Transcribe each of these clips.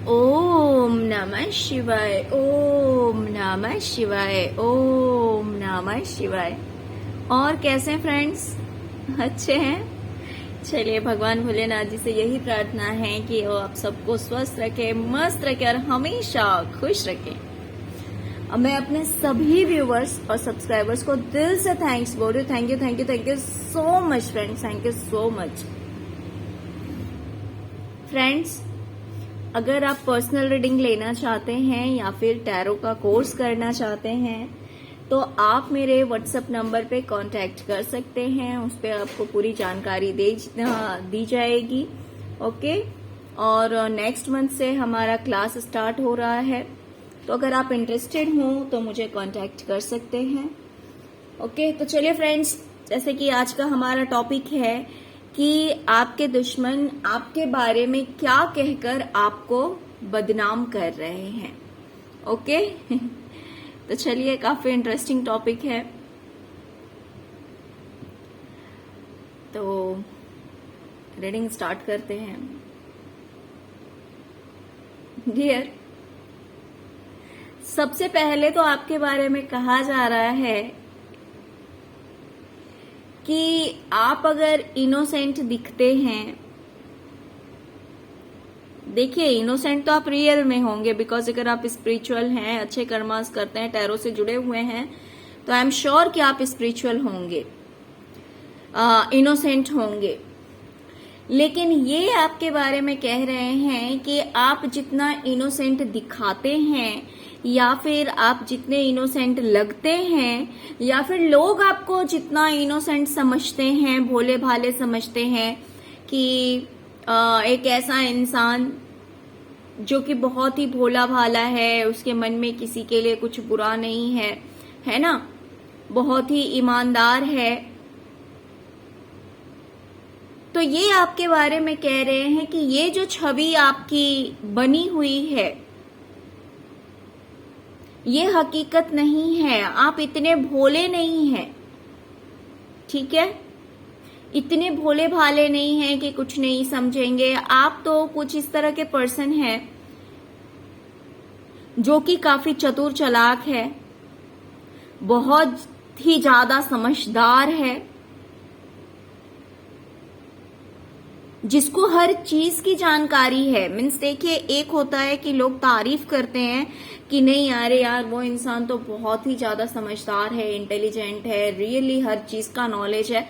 ओम नमः शिवाय, ओम नमः शिवाय, ओम नमः शिवाय। और कैसे हैं फ्रेंड्स? अच्छे हैं? चलिए, भगवान भोलेनाथ जी से यही प्रार्थना है कि वो आप सबको स्वस्थ रखे, मस्त रखे और हमेशा खुश रखे। अब मैं अपने सभी व्यूवर्स और सब्सक्राइबर्स को दिल से थैंक्स बोल रही हूँ। Thank you, thank you, thank you so much friends, thank you so much. Friends, अगर आप पर्सनल रीडिंग लेना चाहते हैं या फिर टैरो का कोर्स करना चाहते हैं तो आप मेरे व्हाट्सएप नंबर पे कांटेक्ट कर सकते हैं। उस पर आपको पूरी जानकारी दी जाएगी। ओके, और नेक्स्ट मंथ से हमारा क्लास स्टार्ट हो रहा है, तो अगर आप इंटरेस्टेड हो तो मुझे कांटेक्ट कर सकते हैं। ओके, तो चलिए फ्रेंड्स, जैसे कि आज का हमारा टॉपिक है कि आपके दुश्मन आपके बारे में क्या कहकर आपको बदनाम कर रहे हैं। ओके तो चलिए, काफी इंटरेस्टिंग टॉपिक है। तो रीडिंग स्टार्ट करते हैं। डियर, सबसे पहले तो आपके बारे में कहा जा रहा है कि आप अगर इनोसेंट दिखते हैं, देखिए इनोसेंट तो आप रियल में होंगे, बिकॉज अगर आप स्पिरिचुअल हैं, अच्छे कर्मास करते हैं, टैरो से जुड़े हुए हैं, तो आई एम श्योर कि आप स्पिरिचुअल होंगे, इनोसेंट होंगे। लेकिन ये आपके बारे में कह रहे हैं कि आप जितना इनोसेंट दिखाते हैं या फिर आप जितने इनोसेंट लगते हैं या फिर लोग आपको जितना इनोसेंट समझते हैं, भोले भाले समझते हैं कि एक ऐसा इंसान जो कि बहुत ही भोला भाला है, उसके मन में किसी के लिए कुछ बुरा नहीं है ना, बहुत ही ईमानदार है, तो ये आपके बारे में कह रहे हैं कि ये जो छवि आपकी बनी हुई है ये हकीकत नहीं है। आप इतने भोले नहीं हैं, ठीक है? इतने भोले भाले नहीं हैं कि कुछ नहीं समझेंगे। आप तो कुछ इस तरह के पर्सन हैं जो कि काफी चतुर चालाक है, बहुत ही ज्यादा समझदार है, जिसको हर चीज की जानकारी है। मीन्स देखिए, एक होता है कि लोग तारीफ करते हैं कि नहीं अरे यार वो इंसान तो बहुत ही ज्यादा समझदार है, इंटेलिजेंट है, रियली हर चीज का नॉलेज है,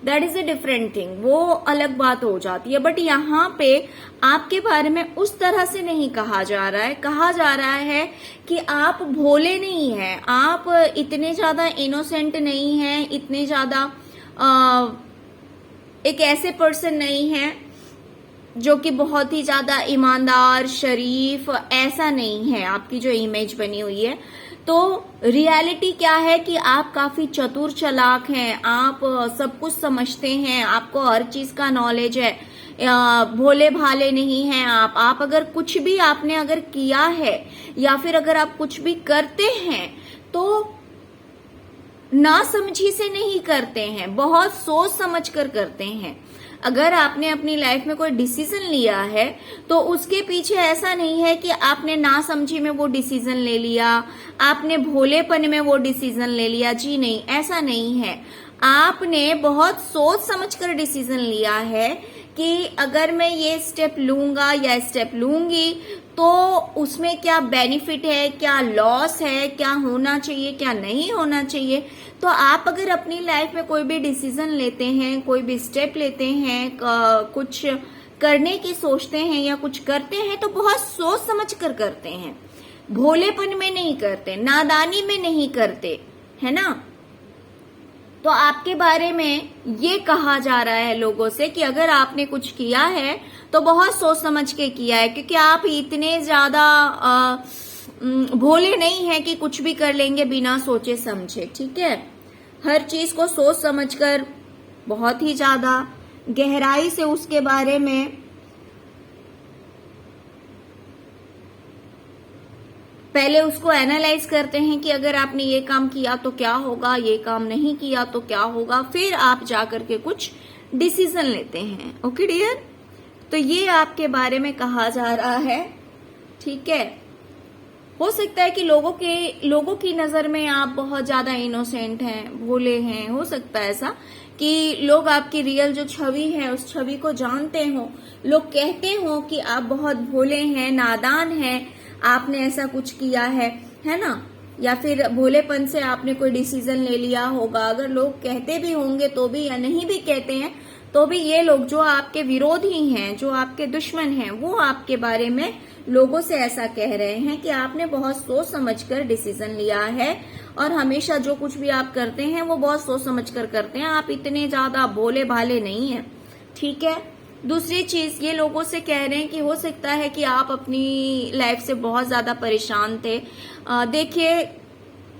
that is a different thing, वो अलग बात हो जाती है। बट यहाँ पे आपके बारे में उस तरह से नहीं कहा जा रहा है। कहा जा रहा है कि आप भोले नहीं हैं, आप इतने ज्यादा इनोसेंट नहीं हैं, इतने ज्यादा एक ऐसे पर्सन नहीं है जो कि बहुत ही ज्यादा ईमानदार, शरीफ, ऐसा नहीं है आपकी जो इमेज बनी हुई है। तो रियलिटी क्या है कि आप काफी चतुर चालाक हैं, आप सब कुछ समझते हैं, आपको हर चीज का नॉलेज है, भोले भाले नहीं हैं आप अगर कुछ भी आपने अगर किया है या फिर अगर आप कुछ भी करते हैं तो ना समझी से नहीं करते हैं, बहुत सोच समझ कर करते हैं। अगर आपने अपनी लाइफ में कोई डिसीजन लिया है तो उसके पीछे ऐसा नहीं है कि आपने ना समझी में वो डिसीजन ले लिया, आपने भोलेपन में वो डिसीजन ले लिया। जी नहीं, ऐसा नहीं है। आपने बहुत सोच समझ कर डिसीजन लिया है कि अगर मैं ये स्टेप लूंगा या स्टेप लूंगी तो उसमें क्या बेनिफिट है, क्या लॉस है, क्या होना चाहिए, क्या नहीं होना चाहिए। तो आप अगर अपनी लाइफ में कोई भी डिसीजन लेते हैं, कोई भी स्टेप लेते हैं, कुछ करने की सोचते हैं या कुछ करते हैं तो बहुत सोच समझ कर करते हैं, भोलेपन में नहीं करते, नादानी में नहीं करते, है ना। तो आपके बारे में ये कहा जा रहा है लोगों से कि अगर आपने कुछ किया है तो बहुत सोच समझ के किया है, क्योंकि आप इतने ज्यादा भोले नहीं है कि कुछ भी कर लेंगे बिना सोचे समझे, ठीक है। हर चीज को सोच समझकर बहुत ही ज्यादा गहराई से उसके बारे में पहले उसको एनालाइज करते हैं कि अगर आपने ये काम किया तो क्या होगा, ये काम नहीं किया तो क्या होगा, फिर आप जाकर के कुछ डिसीजन लेते हैं। ओके डियर, तो ये आपके बारे में कहा जा रहा है ठीक है। हो सकता है कि लोगों की नजर में आप बहुत ज्यादा इनोसेंट हैं, भोले हैं, हो सकता है ऐसा कि लोग आपकी रियल जो छवि है उस छवि को जानते हो, लोग कहते हो कि आप बहुत भोले हैं, नादान हैं, आपने ऐसा कुछ किया है ना, या फिर भोलेपन से आपने कोई डिसीजन ले लिया होगा। अगर लोग कहते भी होंगे तो भी, या नहीं भी कहते हैं तो भी, ये लोग जो आपके विरोधी हैं, जो आपके दुश्मन हैं, वो आपके बारे में लोगों से ऐसा कह रहे हैं कि आपने बहुत सोच समझकर डिसीजन लिया है और हमेशा जो कुछ भी आप करते हैं वो बहुत सोच समझकर करते हैं, आप इतने ज्यादा भोले भाले नहीं हैं, ठीक है। दूसरी चीज, ये लोगों से कह रहे हैं कि हो सकता है कि आप अपनी लाइफ से बहुत ज्यादा परेशान थे। देखिए,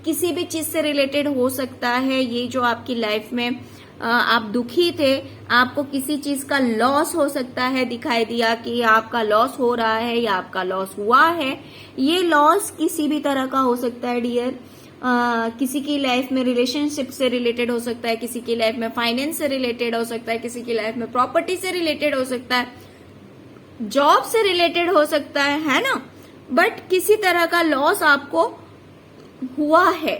किसी भी चीज से रिलेटेड हो सकता है ये जो आपकी लाइफ में आप दुखी थे, आपको किसी चीज का लॉस हो सकता है, दिखाई दिया कि आपका लॉस हो रहा है या आपका लॉस हुआ है। ये लॉस किसी भी तरह का हो सकता है डियर। किसी की लाइफ में रिलेशनशिप से रिलेटेड हो सकता है, किसी की लाइफ में फाइनेंस से रिलेटेड हो सकता है, किसी की लाइफ में प्रॉपर्टी से रिलेटेड हो सकता है, जॉब से रिलेटेड हो सकता है ना। बट किसी तरह का लॉस आपको हुआ है,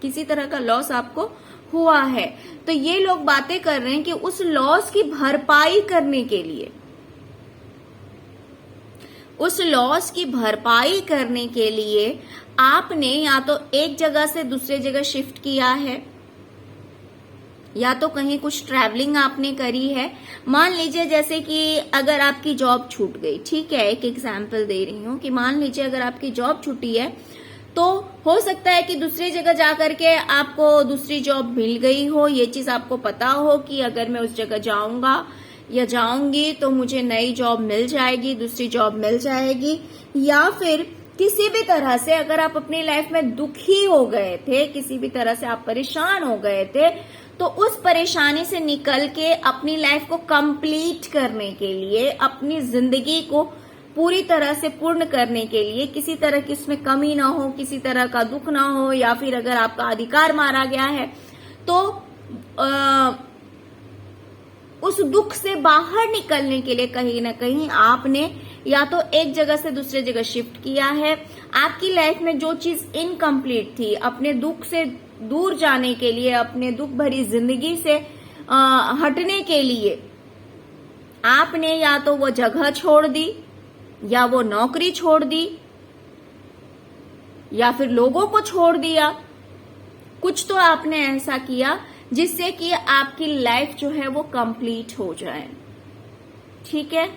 किसी तरह का लॉस आपको हुआ है। तो ये लोग बातें कर रहे हैं कि उस लॉस की भरपाई करने के लिए, उस लॉस की भरपाई करने के लिए आपने या तो एक जगह से दूसरे जगह शिफ्ट किया है, या तो कहीं कुछ ट्रैवलिंग आपने करी है। मान लीजिए जैसे कि अगर आपकी जॉब छूट गई, ठीक है, एक एग्जांपल दे रही हूं कि मान लीजिए अगर आपकी जॉब छूटी है तो हो सकता है कि दूसरी जगह जाकर के आपको दूसरी जॉब मिल गई हो, ये चीज आपको पता हो कि अगर मैं उस जगह जाऊंगा या जाऊंगी तो मुझे नई जॉब मिल जाएगी, दूसरी जॉब मिल जाएगी। या फिर किसी भी तरह से अगर आप अपनी लाइफ में दुखी हो गए थे, किसी भी तरह से आप परेशान हो गए थे, तो उस परेशानी से निकल के अपनी लाइफ को कंप्लीट करने के लिए, अपनी जिंदगी को पूरी तरह से पूर्ण करने के लिए, किसी तरह की इसमें कमी ना हो, किसी तरह का दुख ना हो, या फिर अगर आपका अधिकार मारा गया है तो उस दुख से बाहर निकलने के लिए कहीं ना कहीं आपने या तो एक जगह से दूसरे जगह शिफ्ट किया है। आपकी लाइफ में जो चीज इनकम्प्लीट थी, अपने दुख से दूर जाने के लिए, अपने दुख भरी जिंदगी से हटने के लिए आपने या तो वो जगह छोड़ दी, या वो नौकरी छोड़ दी, या फिर लोगों को छोड़ दिया। कुछ तो आपने ऐसा किया जिससे कि आपकी लाइफ जो है वो कंप्लीट हो जाए, ठीक है।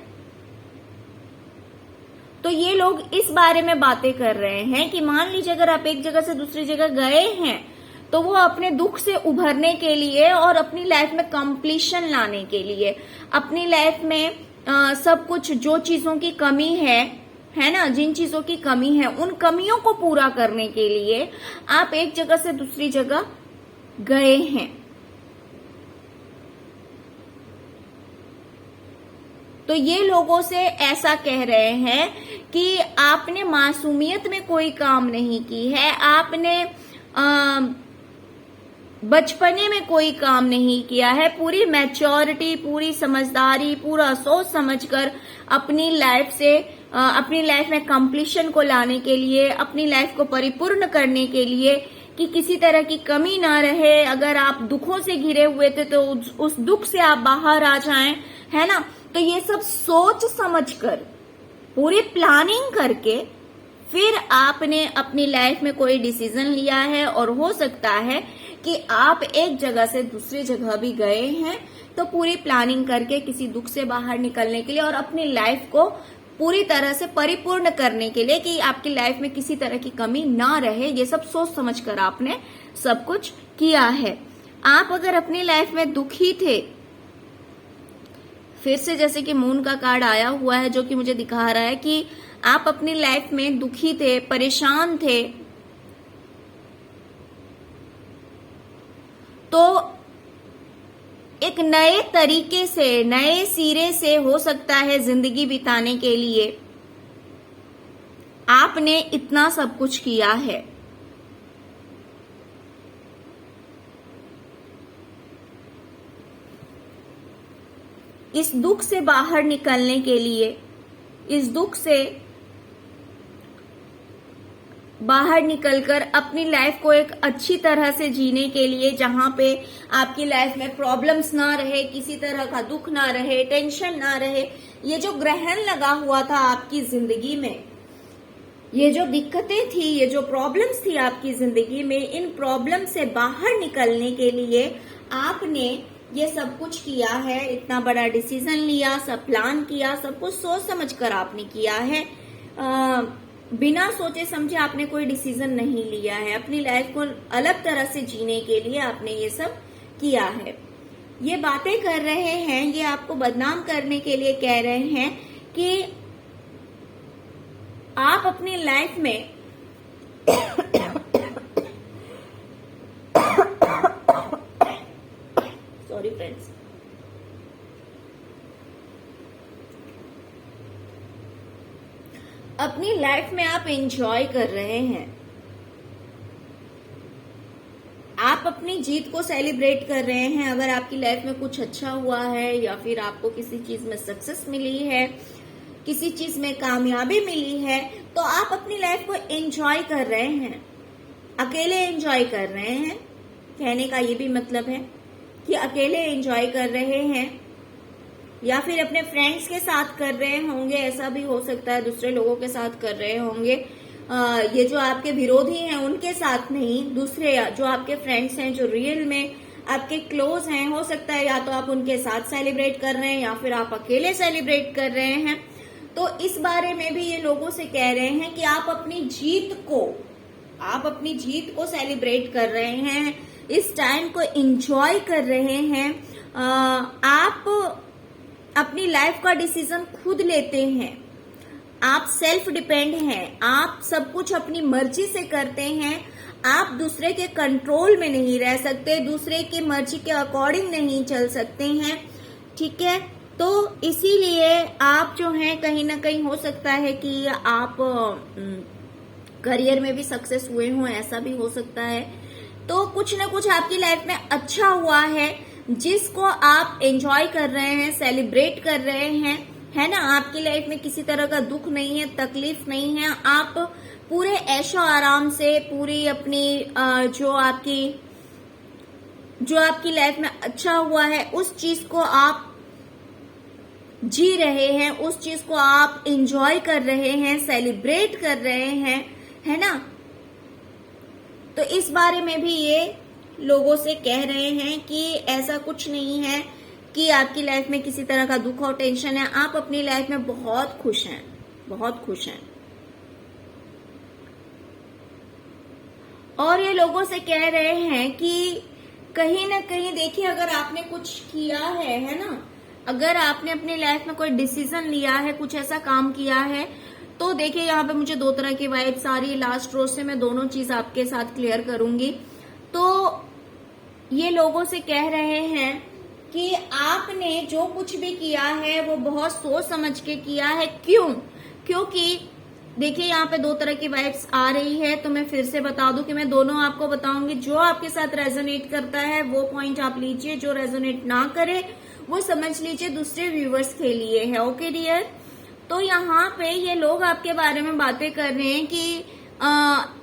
तो ये लोग इस बारे में बातें कर रहे हैं कि मान लीजिए अगर आप एक जगह से दूसरी जगह गए हैं तो वो अपने दुख से उभरने के लिए और अपनी लाइफ में कंप्लीशन लाने के लिए, अपनी लाइफ में सब कुछ जो चीजों की कमी है ना, जिन चीजों की कमी है उन कमियों को पूरा करने के लिए आप एक जगह से दूसरी जगह गए हैं। तो ये लोगों से ऐसा कह रहे हैं कि आपने मासूमियत में कोई काम नहीं की है, आपने बचपने में कोई काम नहीं किया है, पूरी मैच्योरिटी, पूरी समझदारी, पूरा सोच समझकर अपनी लाइफ से अपनी लाइफ में कंप्लीशन को लाने के लिए, अपनी लाइफ को परिपूर्ण करने के लिए कि किसी तरह की कमी ना रहे। अगर आप दुखों से घिरे हुए थे तो उस दुख से आप बाहर आ जाएं, है ना। तो ये सब सोच समझकर, पूरी प्लानिंग करके फिर आपने अपनी लाइफ में कोई डिसीजन लिया है, और हो सकता है कि आप एक जगह से दूसरी जगह भी गए हैं तो पूरी प्लानिंग करके किसी दुख से बाहर निकलने के लिए और अपनी लाइफ को पूरी तरह से परिपूर्ण करने के लिए कि आपकी लाइफ में किसी तरह की कमी ना रहे, ये सब सोच समझकर आपने सब कुछ किया है। आप अगर अपनी लाइफ में दुखी थे, फिर से जैसे कि मून का कार्ड आया हुआ है जो कि मुझे दिखा रहा है कि आप अपनी लाइफ में दुखी थे, परेशान थे, तो एक नए तरीके से, नए सिरे से हो सकता है जिंदगी बिताने के लिए आपने इतना सब कुछ किया है। इस दुख से बाहर निकलने के लिए, इस दुख से बाहर निकलकर अपनी लाइफ को एक अच्छी तरह से जीने के लिए, जहां पे आपकी लाइफ में प्रॉब्लम्स ना रहे, किसी तरह का दुख ना रहे, टेंशन ना रहे। ये जो ग्रहण लगा हुआ था आपकी जिंदगी में, ये जो दिक्कतें थी, ये जो प्रॉब्लम्स थी आपकी जिंदगी में, इन प्रॉब्लम से बाहर निकलने के लिए आपने ये सब कुछ किया है। इतना बड़ा डिसीजन लिया, सब प्लान किया, सब कुछ सोच समझ कर आपने किया है। बिना सोचे समझे आपने कोई डिसीजन नहीं लिया है। अपनी लाइफ को अलग तरह से जीने के लिए आपने ये सब किया है। ये बातें कर रहे हैं, ये आपको बदनाम करने के लिए कह रहे हैं कि आप अपनी लाइफ में सॉरी फ्रेंड्स, अपनी लाइफ में आप एंजॉय कर रहे हैं। आप अपनी जीत को सेलिब्रेट कर रहे हैं। अगर आपकी लाइफ में कुछ अच्छा हुआ है या फिर आपको किसी चीज में सक्सेस मिली है, किसी चीज में कामयाबी मिली है, तो आप अपनी लाइफ को एंजॉय कर रहे हैं। अकेले एंजॉय कर रहे हैं, कहने का ये भी मतलब है कि अकेले एंजॉय कर रहे हैं या फिर अपने फ्रेंड्स के साथ कर रहे होंगे। ऐसा भी हो सकता है, दूसरे लोगों के साथ कर रहे होंगे। ये जो आपके विरोधी हैं उनके साथ नहीं, दूसरे जो आपके फ्रेंड्स हैं, जो रियल में आपके क्लोज हैं, हो सकता है या तो आप उनके साथ सेलिब्रेट कर रहे हैं या फिर आप अकेले सेलिब्रेट कर रहे हैं। तो इस बारे में भी ये लोगों से कह रहे हैं कि आप अपनी जीत को सेलिब्रेट कर रहे हैं, इस टाइम को एंजॉय कर रहे हैं। आप अपनी लाइफ का डिसीजन खुद लेते हैं, आप सेल्फ डिपेंड हैं, आप सब कुछ अपनी मर्जी से करते हैं। आप दूसरे के कंट्रोल में नहीं रह सकते, दूसरे की मर्जी के अकॉर्डिंग नहीं चल सकते हैं, ठीक है। तो इसीलिए आप जो हैं, कहीं ना कहीं हो सकता है कि आप करियर में भी सक्सेस हुए हों, ऐसा भी हो सकता है। तो कुछ ना कुछ आपकी लाइफ में अच्छा हुआ है जिसको आप एंजॉय कर रहे हैं, सेलिब्रेट कर रहे हैं, है ना। आपकी लाइफ में किसी तरह का दुख नहीं है, तकलीफ नहीं है। आप पूरे ऐशो आराम से पूरी अपनी जो आपकी लाइफ में अच्छा हुआ है उस चीज को आप जी रहे हैं, उस चीज को आप एंजॉय कर रहे हैं, सेलिब्रेट कर रहे हैं, है ना। तो इस बारे में भी ये लोगों से कह रहे हैं कि ऐसा कुछ नहीं है कि आपकी लाइफ में किसी तरह का दुख और टेंशन है। आप अपनी लाइफ में बहुत खुश हैं, बहुत खुश हैं। और ये लोगों से कह रहे हैं कि कहीं ना कहीं देखिए, अगर आपने कुछ किया है ना, अगर आपने अपनी लाइफ में कोई डिसीजन लिया है, कुछ ऐसा काम किया है, तो देखिए यहाँ पे मुझे दो तरह की वाइब्स आ रही है। लास्ट रोज से मैं दोनों चीज आपके साथ क्लियर करूंगी। तो ये लोगों से कह रहे हैं कि आपने जो कुछ भी किया है वो बहुत सोच समझ के किया है। क्योंकि देखिए यहाँ पे दो तरह की वाइब्स आ रही है। तो मैं फिर से बता दूं कि मैं दोनों आपको बताऊंगी। जो आपके साथ रेजोनेट करता है वो पॉइंट आप लीजिए, जो रेजोनेट ना करे वो समझ लीजिए दूसरे व्यूवर्स के लिए है। Okay dear. तो यहाँ पे ये लोग आपके बारे में बातें कर रहे हैं कि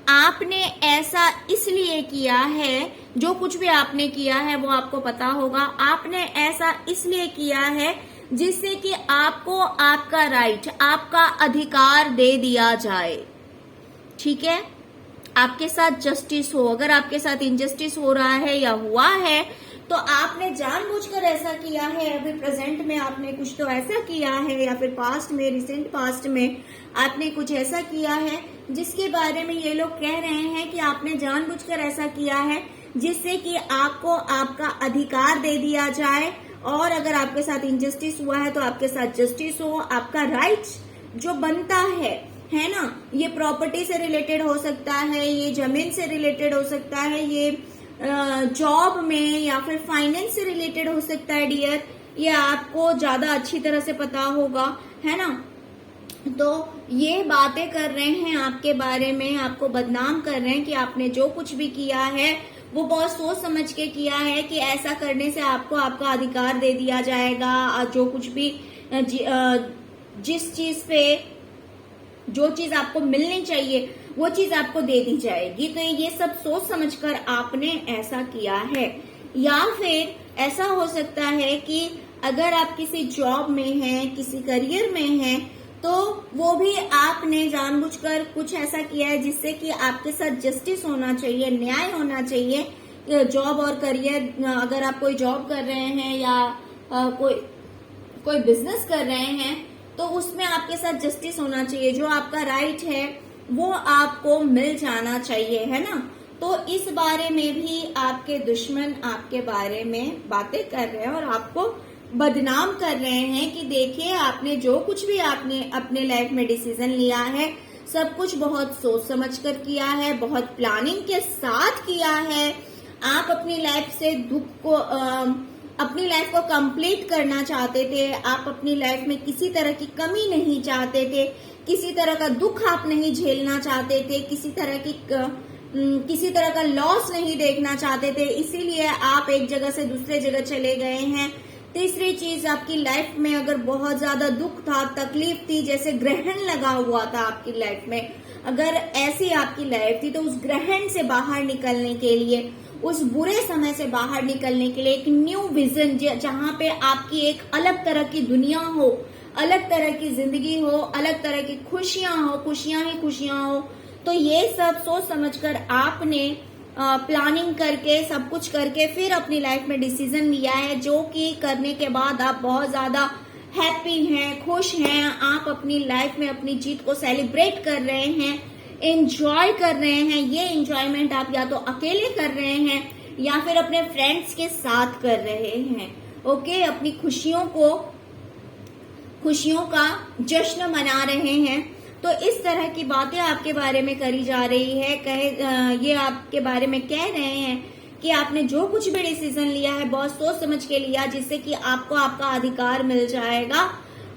आपने ऐसा इसलिए किया है, जो कुछ भी आपने किया है वो आपको पता होगा। आपने ऐसा इसलिए किया है जिससे कि आपको आपका राइट, आपका अधिकार दे दिया जाए, ठीक है। आपके साथ जस्टिस हो। अगर आपके साथ इनजस्टिस हो रहा है या हुआ है तो आपने जानबूझकर ऐसा किया है। अभी प्रेजेंट में आपने कुछ तो ऐसा किया है, या फिर पास्ट में, रिसेंट पास्ट में आपने कुछ ऐसा किया है जिसके बारे में ये लोग कह रहे हैं कि आपने जानबूझकर ऐसा किया है जिससे कि आपको आपका अधिकार दे दिया जाए। और अगर आपके साथ इनजस्टिस हुआ है तो आपके साथ जस्टिस हो, आपका राइट जो बनता है ना। ये प्रॉपर्टी से रिलेटेड हो सकता है, ये जमीन से रिलेटेड हो सकता है, ये जॉब में या फिर फाइनेंस से रिलेटेड हो सकता है डियर। ये आपको ज्यादा अच्छी तरह से पता होगा, है ना। तो ये बातें कर रहे हैं आपके बारे में, आपको बदनाम कर रहे हैं कि आपने जो कुछ भी किया है वो बहुत सोच समझ के किया है, कि ऐसा करने से आपको आपका अधिकार दे दिया जाएगा। जो कुछ भी जिस चीज पे जो चीज आपको मिलनी चाहिए वो चीज आपको दे दी जाएगी। तो ये सब सोच समझकर आपने ऐसा किया है। या फिर ऐसा हो सकता है कि अगर आप किसी जॉब में हैं, किसी करियर में हैं, तो वो भी आपने जानबूझकर कुछ ऐसा किया है जिससे कि आपके साथ जस्टिस होना चाहिए, न्याय होना चाहिए। जॉब और करियर, अगर आप कोई जॉब कर रहे हैं या कोई बिजनेस कर रहे हैं, तो उसमें आपके साथ जस्टिस होना चाहिए। जो आपका राइट है वो आपको मिल जाना चाहिए, है ना। तो इस बारे में भी आपके दुश्मन आपके बारे में बातें कर रहे हैं और आपको बदनाम कर रहे हैं कि देखिए, आपने जो कुछ भी आपने अपने लाइफ में डिसीजन लिया है, सब कुछ बहुत सोच समझ कर किया है, बहुत प्लानिंग के साथ किया है। आप अपनी लाइफ से अपनी लाइफ को कंप्लीट करना चाहते थे। आप अपनी लाइफ में किसी तरह की कमी नहीं चाहते थे, किसी तरह का दुख आप नहीं झेलना चाहते थे, किसी तरह का लॉस नहीं देखना चाहते थे। इसीलिए आप एक जगह से दूसरे जगह चले गए हैं। तीसरी चीज, आपकी लाइफ में अगर बहुत ज्यादा दुख था, तकलीफ थी, जैसे ग्रहण लगा हुआ था आपकी लाइफ में, अगर ऐसी आपकी लाइफ थी, तो उस ग्रहण से बाहर निकलने के लिए, उस बुरे समय से बाहर निकलने के लिए एक न्यू विजन, जहां पे आपकी एक अलग तरह की दुनिया हो, अलग तरह की जिंदगी हो, अलग तरह की खुशियां हो, खुशियां ही खुशियां हो। तो ये सब सोच समझकर आपने प्लानिंग करके, सब कुछ करके फिर अपनी लाइफ में डिसीजन लिया है, जो कि करने के बाद आप बहुत ज्यादा हैप्पी हैं, खुश हैं। आप अपनी लाइफ में अपनी जीत को सेलिब्रेट कर रहे हैं, एंजॉय कर रहे हैं। ये एंजॉयमेंट आप या तो अकेले कर रहे हैं या फिर अपने फ्रेंड्स के साथ कर रहे हैं। ओके, अपनी खुशियों का जश्न मना रहे हैं। तो इस तरह की बातें आपके बारे में करी जा रही है। ये आपके बारे में कह रहे हैं कि आपने जो कुछ भी डिसीजन लिया है बहुत सोच समझ के लिया, जिससे कि आपको आपका अधिकार मिल जाएगा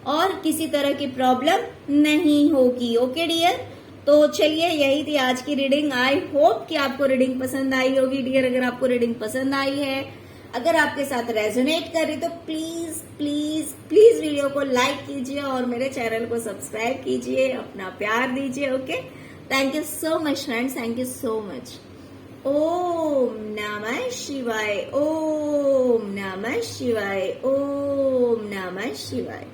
और किसी तरह की प्रॉब्लम नहीं होगी। ओके डियर, तो चलिए, यही थी आज की रीडिंग। आई होप कि आपको रीडिंग पसंद आई होगी डियर। अगर आपको रीडिंग पसंद आई है, अगर आपके साथ रेजोनेट कर रही, तो प्लीज प्लीज प्लीज वीडियो को लाइक कीजिए और मेरे चैनल को सब्सक्राइब कीजिए, अपना प्यार दीजिए। Okay, thank you so much friends, thank you so much. ओम नमः शिवाय, ओम नमः शिवाय, ओम नमः शिवाय।